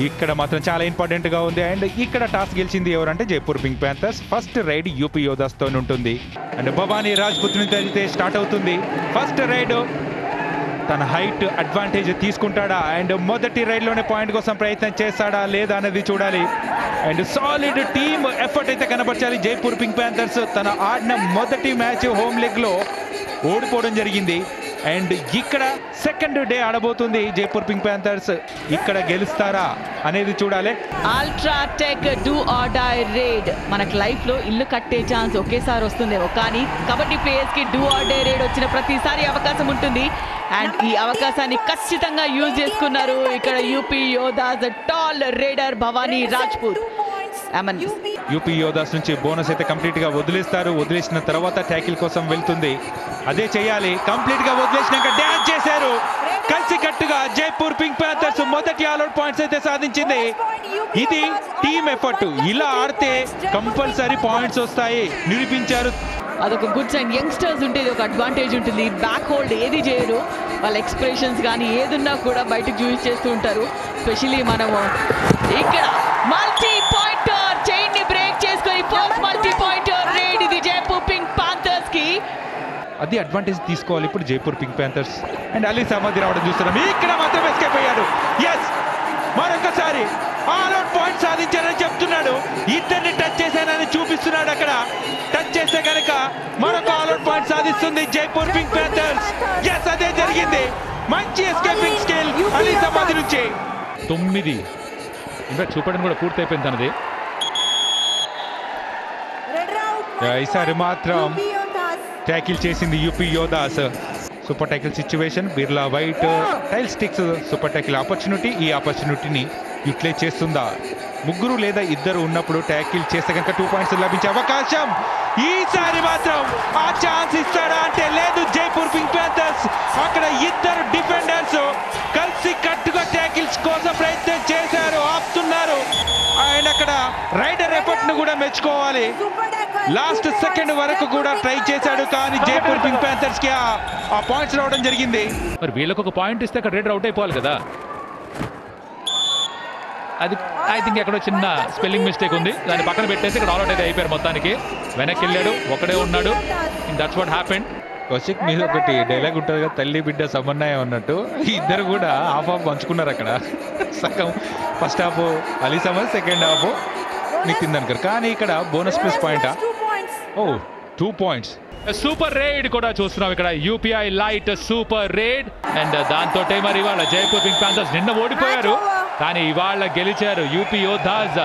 ఇక్కడ మాత్రం చాలా ఇంపార్టెంట్ గా ఉంది. అండ్ ఇక్కడ టాస్ గెలిచింది ఎవరంటే Jaipur pink panthers. First raid UP Yoddhas తో ఉంటుంది. అండ్ భవానీ రాజ్పుత్ నుంచి అయితే స్టార్ట్ అవుతుంది. ఫస్ట్ రైడ్ తన హైట్ అడ్వాంటేజ్ తీసుకుంటాడా అండ్ మొదటి రైడ్లోనే పాయింట్ కోసం ప్రయత్నం చేస్తాడా లేదా అనేది చూడాలి. అండ్ సాలిడ్ టీమ్ ఎఫర్ట్ అయితే కనబర్చాలి. జైపూర్ పింక్ ప్యాంథర్స్ తన ఆడిన మొదటి మ్యాచ్ హోమ్ లెగ్ లో ఓడిపోవడం జరిగింది. అండ్ ఇక్కడ సెకండ్ డే ఆడబోతుంది జైపూర్ పింక్ ప్యాంథర్స్. ఇక్కడ గెలుస్తారా అనేది చూడాలి. UltraTech do or die raid మనకు లైఫ్ లో ఇల్లు కట్టే ఛాన్స్ ఒకేసారి వస్తుందేమో, కానీ కబడ్డీ ప్లేయర్స్ కి డూ ఆర్ డై రేడ్ వచ్చిన ప్రతిసారి అవకాశం ఉంటుంది. అండ్ ఈ అవకాశాన్ని ఖచ్చితంగా యూజ్ చేసుకున్నారు ఇక్కడ UP Yoddhas tall raider Bhawani Rajput. UP Yoddhas నుంచి బోనస్ అయితే కంప్లీట్ గా వదిలేస్తారు. వదిలేసిన తర్వాత ట్యాకిల్ కోసం వెళ్తుంది. అదే చేయాలి. కంప్లీట్ గా వదిలేసినాక డ్యాన్స్ చేశారు. కలిసి కట్టుగా జైపూర్ పింక్ ప్యాంథర్స్ మొదటి ఆల్అౌట్ పాయింట్స్ అయితే సాధించింది. ఇది టీమ్ ఎఫర్ట్. ఇలా ఆడితే కంపల్సరీ పాయింట్స్ వస్తాయి నిరూపించారు. అదొక గుడ్ సైన్. యంగ్స్టర్స్ ఉంటే ఇది ఒక అడ్వాంటేజ్ ఉంటుంది. బ్యాక్ హోల్డ్ ఏది చేయరు, వాళ్ళ ఎక్స్ప్రెషన్స్ కానీ ఏదున్నా కూడా బయటకు చూపించేస్తూ ఉంటారు. స్పెషలీ మనము ఇక్కడ మల్టీ పాయింటర్ చైన్ ని బ్రేక్ చేసుకొని ఫస్ట్ మల్టీ పాయింటర్ రేడ్ ఇది జైపూర్ పింక్ ప్యాంథర్స్ కి. అది అడ్వాంటేజ్ తీసుకోవాలి ఇప్పుడు Jaipur pink Panthers. And Ali సమాధి రావడం చూస్తున్నాం. ఇక్కడ మాత్రం ఎస్కేప్ అయ్యాడు. ఎస్, మరొకసారి ఆల్అౌట్ పాయింట్ సాధించారని చెప్తున్నాడు. ఇద్దరిని టచ్ చేశానని చూపిస్తున్నాడు. అక్కడ టచ్ చేస్తే కనుక మరొక ఆల్అౌట్ పాయింట్ సాధిస్తుంది జైపూర్ పింక్ ప్యాంథర్స్. ఎస్, అదే జరిగింది. మంచి ఎస్కేపింగ్ స్కిల్ అలీ సమాధి నుంచి. 9 ఇన్ఫాక్ట్ చూపడం కూడా పూర్తయిపోయింది తనది. ఈసారి మాత్రం ట్యాకిల్ చేసింది UP Yoddhas. Super tackle situation. Birla white tile sticks super tackle opportunity. ఈ ఆపర్చునిటీని యూటిలైజ్ చేస్తుందా? ముగ్గురు లేదా ఇద్దరు ఉన్నప్పుడు ట్యాకిల్ చేస్తే కనుక 2 పాయింట్స్ లభించే అవకాశం. ఈసారి మాత్రం ఆ ఛాన్స్ ఇస్తాడా అంటే లేదు. జైపూర్ పింక్ ప్యాంథర్స్ అక్కడ ఇద్దరు డిఫెండర్స్ కలిసి కట్టుగా ట్యాకిల్స్ కోసం ప్రయత్నం చేశారు, ఆపుతున్నారు. అండ్ అక్కడ రైడర్ ఎఫర్ట్ ను కూడా మెచ్చుకోవాలి. లాస్ట్ సెకండ్ వరకు కూడా ట్రై చేశాడు, కానీ జైపూర్ పింక్ ప్యాంథర్స్ కి ఆ పాయింట్స్ రావడం జరిగింది. మరి వీళ్ళకి ఒక పాయింట్ ఇస్తే అక్కడ రైడర్ అవుట్ అయిపోవాలి కదా. అది ఐ థింక్ ఎక్కడో చిన్న స్పెల్లింగ్ మిస్టేక్ ఉంది. దాన్ని పక్కన పెట్టేసి ఇక్కడ ఆల్అౌట్ అయితే అయిపోయారు. మొత్తానికి వెనక్కి వెళ్ళాడు, ఒకడే ఉన్నాడు. That's what happened. కౌశిక్ మీద ఒకటి డైలాగ్ ఉంటుంది కదా, తల్లి బిడ్డ సమన్వయం అన్నట్టు. ఇద్దరు కూడా హాఫ్ పంచుకున్నారు అక్కడ. సగం first half Ali Samad, second half Nitin Dhankar. కానీ ఇక్కడ బోనస్ ప్లస్ పాయింటా? 2 పాయింట్స్. సూపర్ రేడ్ కూడా చూస్తున్నాం ఇక్కడ. UPI lite super raid. And దాంతో మరి ఇవాళ జైపూర్ పింక్ ప్యాంథర్స్ నిన్న ఓడిపోయారు, కానీ ఇవాళ గెలిచారు యూపీ యోధాస్.